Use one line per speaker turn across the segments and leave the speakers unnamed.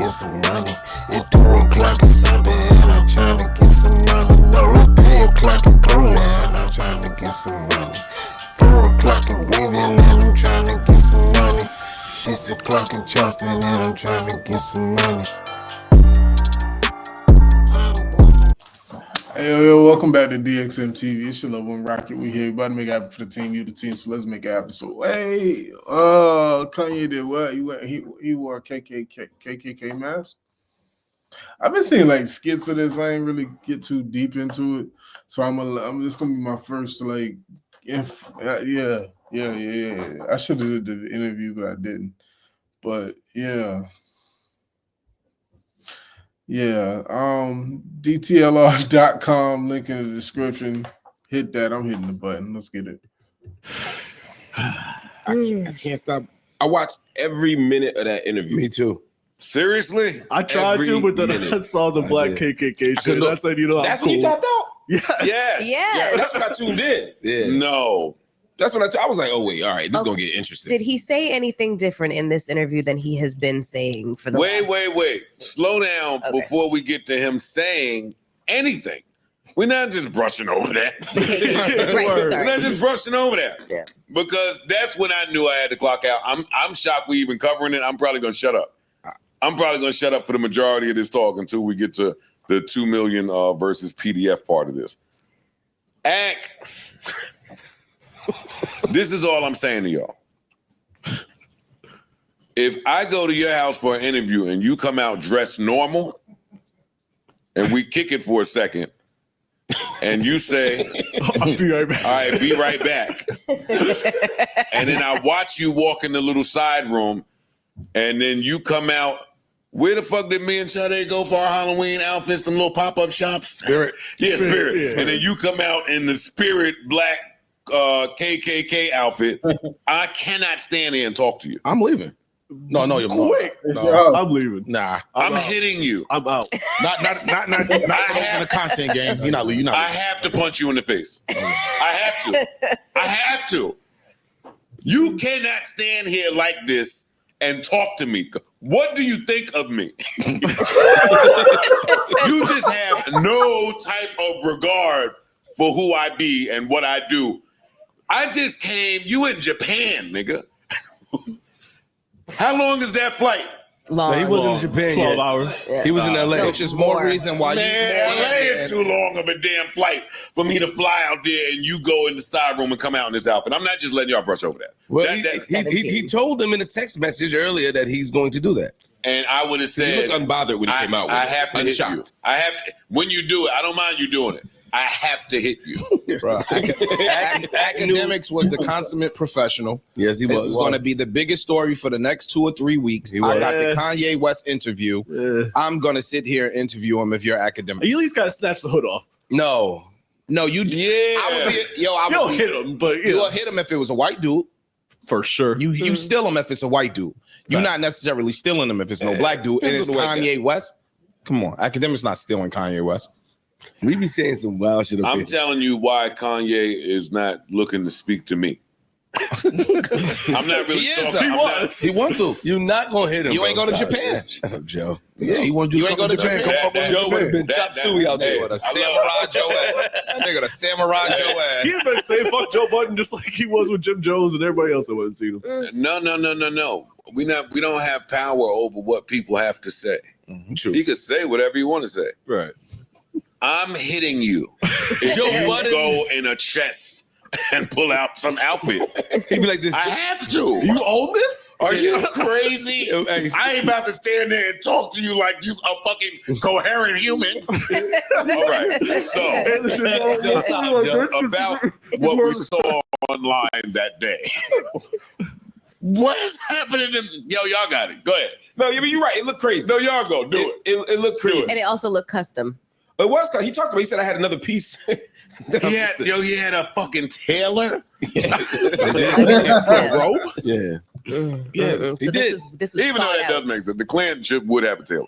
get some money. At 2 o'clock it's Sunday and I'm trying to get some money. No, at 3 o'clock in Poland and I'm trying to get some money. 4 o'clock in Weaving and I'm trying to get some money. 6 o'clock in Charleston and I'm trying to get some money.
Yo, welcome back to DXM TV. It's your loved one Rocket. We here. We about to make it happen for the team. You the team, so let's make it happen. So, hey, Kanye did what? He wore a KKK mask. I've been seeing like skits of this. I ain't really get too deep into it, so I'm just gonna be my first like, yeah. I should have did the interview, but I didn't. But yeah. DTLR.com, link in the description. Hit that. I'm hitting the button. Let's get it.
I can't stop. I watched every minute of that interview.
Me too.
Seriously?
I tried to, but then I saw the black KKK shit. That's like,
that's when you tapped out?
Yes.
Yeah, that's when I tuned in.
Yeah.
No. That's when I was like, oh, wait, all right, this is going to get interesting.
Did he say anything different in this interview than he has been saying for the
Wait. Slow down before we get to him saying anything. We're not just brushing over that. We're not just brushing over that.
Yeah.
Because that's when I knew I had to clock out. I'm shocked we even covering it. I'm probably going to shut up. I'm probably going to shut up for the majority of this talk until we get to the 2 million versus PDF part of this. This is all I'm saying to y'all. If I go to your house for an interview and you come out dressed normal and we kick it for a second and you say,
I'll be right back.
All right, be right back. And then I watch you walk in the little side room and then you come out. Where the fuck did me and Sade go for our Halloween outfits, them little pop-up shops?
Spirit.
Yeah, Spirit.
Yeah.
And then you come out in the Spirit black KKK outfit. I cannot stand here and talk to you.
I'm leaving. No, you're
quick.
No.
I'm leaving.
Nah.
I'm hitting you.
I'm out.
Not in the content game. You're not leaving.
I have to punch you in the face. I have to. You cannot stand here like this and talk to me. What do you think of me? You just have no type of regard for who I be and what I do. I just came. You in Japan, nigga. How long is that flight?
long.
No, he wasn't in Japan
12
yet.
hours.
Yeah.
He was in LA.
Which is more reason why LA is too long of a damn flight for me to fly out there and you go in the side room and come out in this outfit. I'm not just letting y'all brush over that.
Well, he told them in a text message earlier that he's going to do that.
And I would have said,
he looked unbothered when he came out with
I have to
unshocked.
hit you. I have to, when you do it, I don't mind you doing it. I have to hit you.
Bro, Akademiks was the consummate professional.
Yes, he was.
This is going to be the biggest story for the next 2 or 3 weeks. I got the Kanye West interview. I'm going to sit here and interview him if you're academic.
You at least got to snatch the hood off.
No, you.
Yeah.
I would
hit him, but
you'll hit him if it was a white dude.
For sure.
You steal him if it's a white dude. You're not necessarily stealing him if it's no black dude. And it's Kanye West. Come on, Akademiks not stealing Kanye West.
We be saying some wild shit.
I'm telling you why Kanye is not looking to speak to me. I'm not really talking.
He wants to.
You're not gonna hit him.
You ain't go to Japan.
Shut up, Joe.
Yeah, he wants you ain't go to Japan.
Joe would have been chop suey out there.
With a samurai Joe ass. That nigga the samurai Joe ass.
He's been saying fuck Joe Budden just like he was with Jim Jones and everybody else that wasn't seen him.
No. We don't have power over what people have to say.
True.
He could say whatever you want to say.
Right.
I'm hitting you. If you go in a chest and pull out some outfit.
He'd be like this.
I have to.
You own this?
Are you crazy? I ain't about to stand there and talk to you like you a fucking coherent human. All right. So about what we saw online that day. What is happening? Yo, y'all got it. Go ahead.
No, you're right. It looked crazy.
No, y'all go. Do it.
It looked crazy.
And it also looked custom.
It was custom. He talked about. He said I had another piece.
He had a fucking tailor.
Robe.
Yeah.
Yes,
he
so
did.
This was
even though that does make sense. The clan would have a tailor.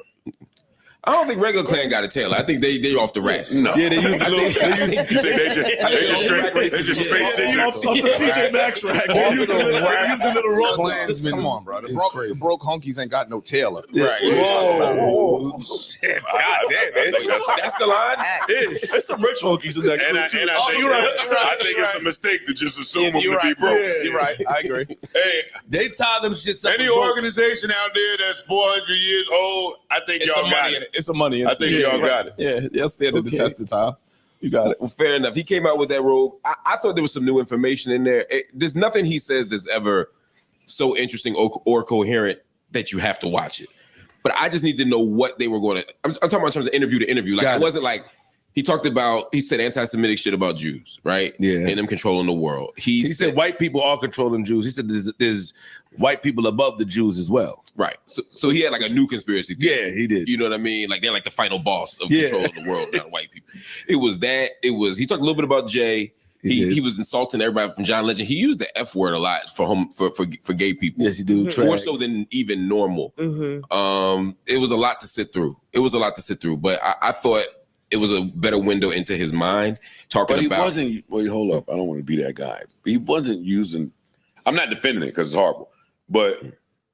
I don't think regular Klan got a Taylor. I think they off the rack.
No.
Yeah, they use a little.
You think they just straight sit there?
Off the TJ Maxx rack. They're using little rolls.
Klansmen, come on, bro. The broke honkies ain't got no Taylor.
Right. Whoa. Shit. God damn, man. That's the line?
There's some rich honkies in that
And I
group, too.
I think it's a mistake to just assume them to be broke.
You're right. I agree.
Hey,
They tie them shits up.
any organization out there that's 400 years old, I think y'all got it.
It's some money in it.
I think y'all got it.
Yeah, they'll stand the test of time. You got it.
Well, fair enough. He came out with that robe. I thought there was some new information in there. There's nothing he says that's ever so interesting or coherent that you have to watch it. But I just need to know what they were going to. I'm talking about in terms of interview to interview. Like it wasn't like he said anti-Semitic shit about Jews, right? Yeah, and them controlling the world. He said white people are controlling Jews. He said there's white people above the Jews as well. Right. So he had like a new conspiracy theory. Yeah, he did. You know what I mean? Like they're like the final boss of controlling the world, not white people. It was that. It was. He talked a little bit about Jay. He was insulting everybody from John Legend. He used the F word a lot for gay people. Yes, he did. More so than even normal. Mm-hmm. It was a lot to sit through. But I thought it was a better window into his mind. But he
wasn't. Wait, hold up. I don't want to be that guy. He wasn't using. I'm not defending it because it's horrible, but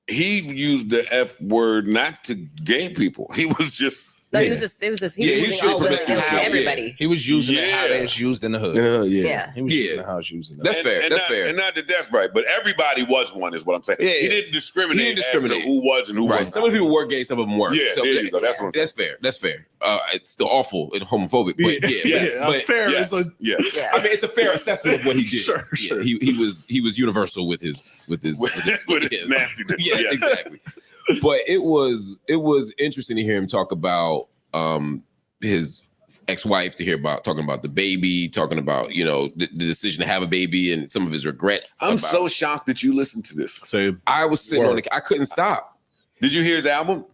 he used the F word not to gay people. He was just.
No, he was just using all women to everybody.
He was using it how it's used in the hood. He was using it how it's used in the hood.
That's fair.
And not that that's right, but everybody was one is what I'm saying. He didn't discriminate as to who was and who wasn't.
Some of the people were gay, some of them weren't.
Yeah,
so,
there you go. That's what I'm saying.
That's fair. It's still awful and homophobic, but
fair.
Yes. I mean, it's a fair assessment of what he did. Sure. He was universal with his
nastiness.
Yeah, exactly. But it was interesting to hear him talk about his ex-wife, talking about the baby, talking about the decision to have a baby and some of his regrets.
I'm so shocked that you listened to this.
Same.
I was sitting on it. I couldn't stop.
Did you hear his album?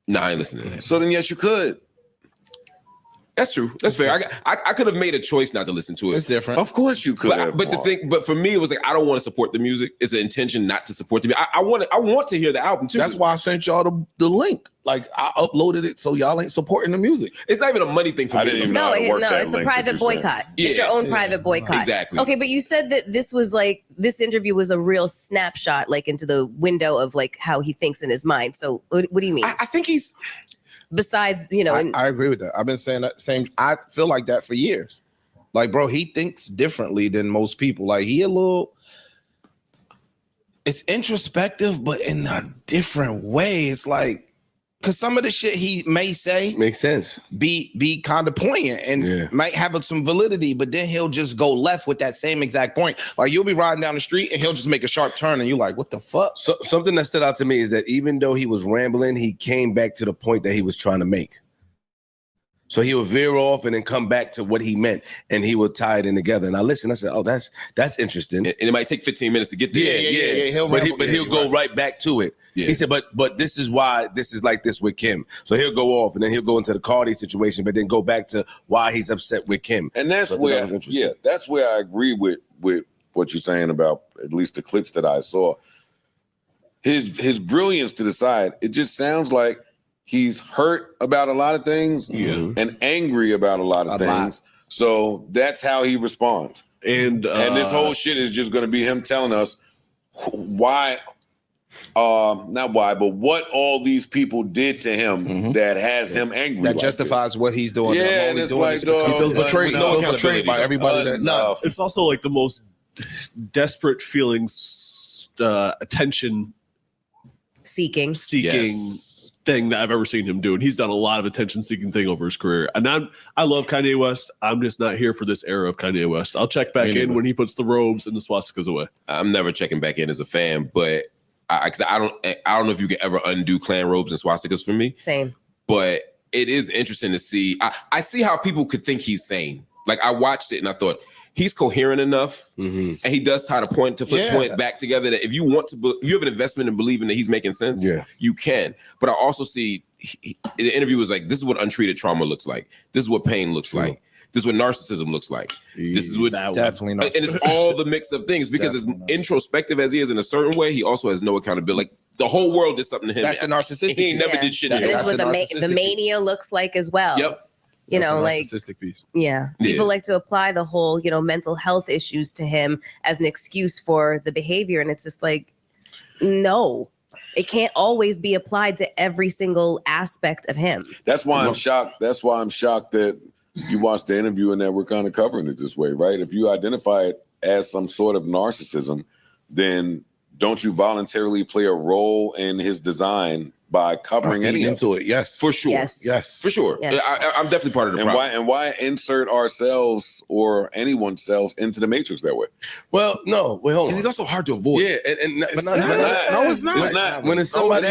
No, I ain't listening to that.
So then, yes, you could.
That's true. That's fair. I could have made a choice not to listen to it.
It's different.
Of course you could.
But for me, it was like I don't want to support the music. It's an intention not to support the music. I want to hear the album too.
That's why I sent y'all the link. Like I uploaded it, so y'all ain't supporting the music.
It's not even a money thing for me.
It's a private boycott. It's your own private boycott.
Exactly.
Okay, but you said that this interview was a real snapshot, like into the window of like how he thinks in his mind. So what do you mean?
I think he's.
Besides,
I agree with that. I've been saying that same. I feel like that for years. Like, bro, he thinks differently than most people. Like, it's introspective, but in a different way. It's like, because some of the shit he may say
makes sense.
Be kind of poignant and might have some validity, but then he'll just go left with that same exact point. Like you'll be riding down the street and he'll just make a sharp turn and you're like, what the fuck?
So, something that stood out to me is that even though he was rambling, he came back to the point that he was trying to make. So he would veer off and then come back to what he meant, and he would tie it in together. And I listened. I said, "Oh, that's interesting."
And it might take 15 minutes to get there.
Yeah. He'll go right back to it. Yeah. He said, "But this is why this is like this with Kim." So he'll go off, and then he'll go into the Cardi situation, but then go back to why he's upset with Kim.
And that's where I agree with what you're saying about at least the clips that I saw. His brilliance to the side. It just sounds like he's hurt about a lot of things and angry about a lot of things. So that's how he responds. And this whole shit is just going to be him telling us why, not why, but what all these people did to him that has him angry.
That justifies what he's doing.
Yeah, and it's like,
he feels betrayed by everybody.
It's also like the most desperate feelings, attention seeking. Thing that I've ever seen him do, and he's done a lot of attention-seeking thing over his career. And I love Kanye West. I'm just not here for this era of Kanye West. I'll check back in when he puts the robes and the swastikas away.
I'm never checking back in as a fan, but I don't know if you can ever undo Klan robes and swastikas for me.
Same.
But it is interesting to see. I see how people could think he's sane. Like I watched it and I thought, he's coherent enough, and he does tie the point to point back together. That if you want to, you have an investment in believing that he's making sense. You can. But I also see the interview was like, this is what untreated trauma looks like. This is what pain looks like. This is what narcissism looks like. This is what
definitely
and it's all the mix of things because as introspective as he is in a certain way, he also has no accountability. Like the whole world did something to him.
That's the narcissistic.
He ain't never
Yeah.
did shit.
And
in
this
his
is
life.
what the mania looks like as well.
Yep.
You
That's
know,
the
like
narcissistic piece.
yeah, people like to apply the whole mental health issues to him as an excuse for the behavior, and it's just like, no, it can't always be applied to every single aspect of him.
That's why I'm shocked. That's why I'm shocked that you watched the interview and that we're kind of covering it this way, right? If you identify it as some sort of narcissism, then don't you voluntarily play a role in his design by covering any
into it? Yes,
For sure.
Yes.
For sure.
Yes.
I'm definitely part of the problem.
And why insert ourselves or anyone's selves into the matrix that way?
Well, no, wait, hold on.
He's also hard to avoid.
Yeah, and
No, it's not.
It's not.
When it's somebody,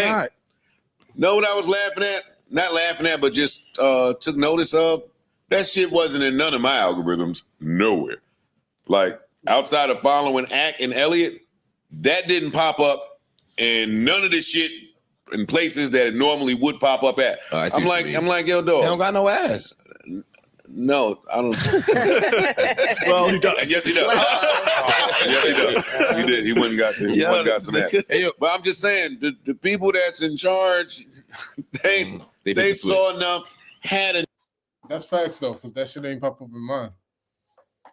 No, what I was laughing at, not laughing at, but just took notice of, that shit wasn't in none of my algorithms, nowhere. Like, outside of following Ack and Elliot, that didn't pop up, and none of this shit in places that it normally would pop up at.
I see
I'm
what you
like,
mean.
yo,
They don't
dog.
got no ass.
No, I don't.
Well, he does.
Yes, he does. Yes, he does. He did. He went and got, got some ass.
Hey, yo,
But I'm just saying, the people that's in charge, they
did
saw enough, had enough.
That's facts though, because that shit ain't pop up in mine.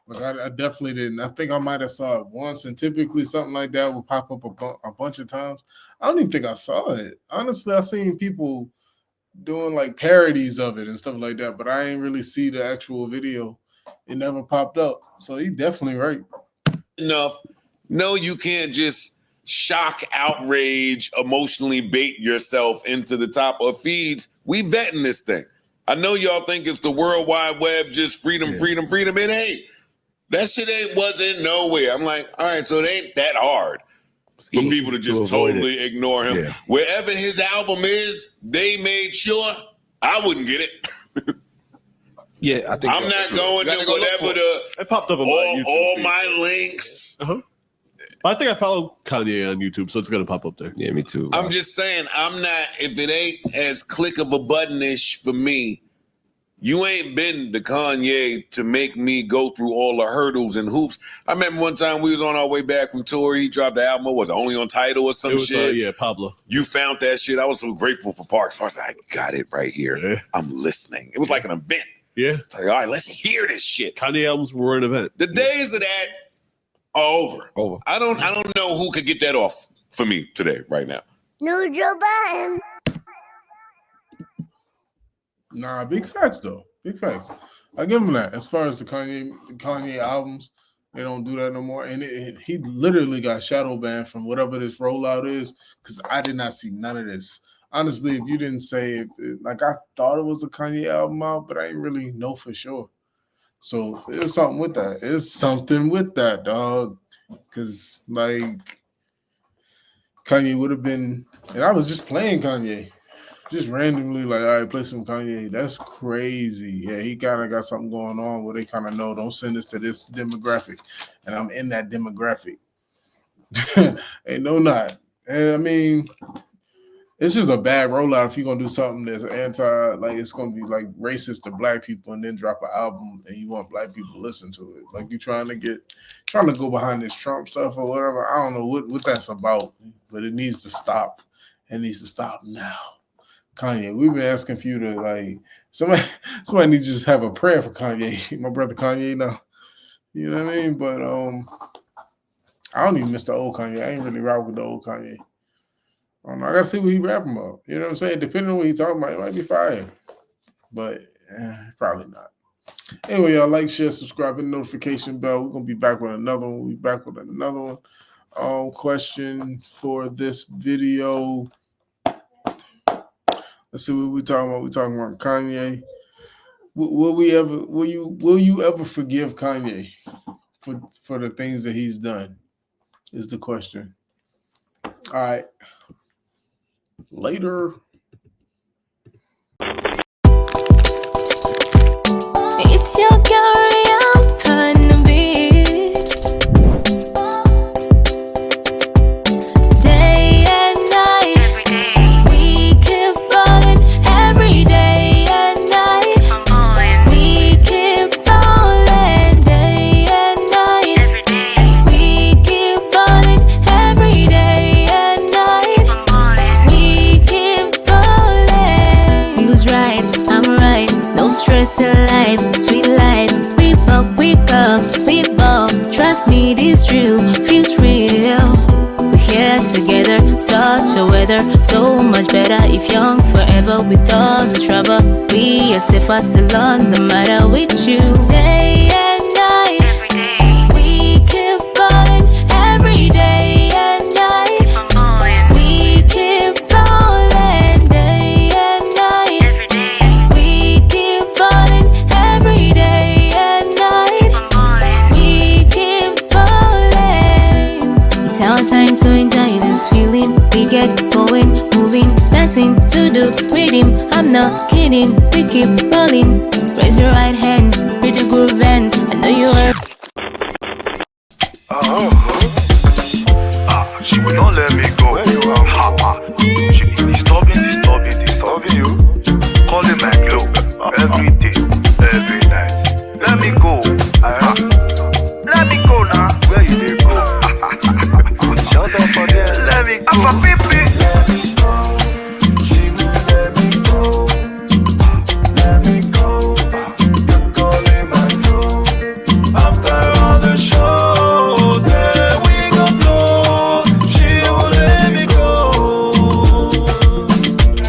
Like I definitely didn't. I think I might have saw it once, and typically something like that will pop up a bunch of times. I don't even think I saw it. Honestly, I seen people doing like parodies of it and stuff like that, but I ain't really see the actual video. It never popped up. So he definitely right.
Enough. No, you can't just shock, outrage, emotionally bait yourself into the top of feeds. We vetting this thing. I know y'all think it's the World Wide Web, just freedom, freedom, freedom. It ain't. That shit wasn't nowhere. I'm like, all right, so it ain't that hard for people to just totally ignore him.
Yeah.
Wherever his album is, they made sure I wouldn't get it.
Yeah, I think
I'm not going to whatever
It popped up on my YouTube
all
feed.
my links.
I think I follow Kanye on YouTube, so it's gonna pop up there.
yeah, me too.
I'm just saying, I'm not, if it ain't as click of a button-ish for me, you ain't been the Kanye to make me go through all the hurdles and hoops. I remember one time we was on our way back from tour. He dropped the album. Was it only on Tidal or some
It was,
shit?
yeah, Pablo.
You found that shit. I was so grateful for Parks. I was like, I got it right here.
Yeah.
I'm listening. It was like an event.
Yeah,
It's like, all right, let's hear this shit.
Kanye albums were an event.
The days of that are over.
Over.
I don't know who could get that off for me today, right now.
No Joe Budden.
Nah, big facts though. Big facts. I give him that. As far as the Kanye albums, they don't do that no more. And he literally got shadow banned from whatever this rollout is, because I did not see none of this. Honestly, if you didn't say it, like I thought it was a Kanye album out, but I didn't really know for sure. So there's something with that. It's something with that, dog. Because like Kanye would have been, and I was just playing Kanye. Just randomly, like, all right, play some Kanye. That's crazy. Yeah, he kind of got something going on where they kind of know, don't send this to this demographic. And I'm in that demographic. Ain't no not. And I mean, it's just a bad rollout if you're going to do something that's like, it's going to be like racist to black people and then drop an album and you want black people to listen to it. Like, you trying to go behind this Trump stuff or whatever. I don't know what that's about, but it needs to stop. It needs to stop now. Kanye, we've been asking for you to like somebody needs to just have a prayer for Kanye. My brother Kanye now. You know what I mean? But I don't even miss the old Kanye. I ain't really rock with the old Kanye. I don't know. I gotta see what he rapping about. You know what I'm saying? Depending on what he talking about, it might be fire. But probably not. Anyway, y'all like, share, subscribe, and notification bell. We're gonna be back with another one. We'll be back with another one. Question for this video. Let's see what we're talking about. We're talking about Kanye. Will you ever forgive Kanye for the things that he's done? Is the question. All right. Later.
It's your carry on the beat. Day and night, we keep falling. Every day and night, we keep falling. Day and night, we keep falling. Every day and night. much better if young, forever with all the trouble. We are safer still on the matter with you. Day and night, every day. We keep falling every day and night. We keep falling day and night. Every day. We keep falling every day and night. We keep falling. It's our time to enjoy this feeling. We get going, moving, dancing to the rhythm. I'm not kidding, we keep rolling. Raise your right hand, pretty groove and I know you are.
She will not let me go. She disturbing you. Calling my glow every day, every night. Let me go. Let me go now. Where you dey go? Shout out for them. Let me go. I'm a pipi. Let me go. She won't let me go. Let me go. You're calling my glow. After all the show, then we go blow. She won't let me go.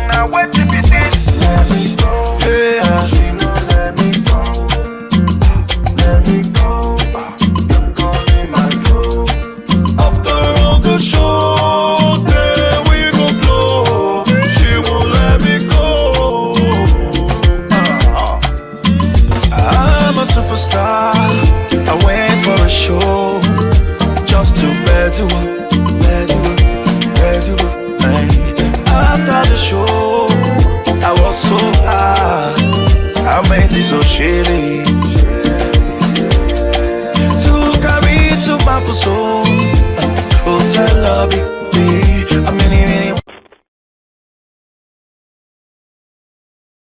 Now what if it is? Let me go. Yeah. She won't let me go. Let me go. You're calling my glow. After all the show, then we go blow. She won't let me go. I'm a superstar. I went for a show just to bed you up. Hey. After the show, I was so high. I made it so shitty. To carry to my soul, hotel lobby.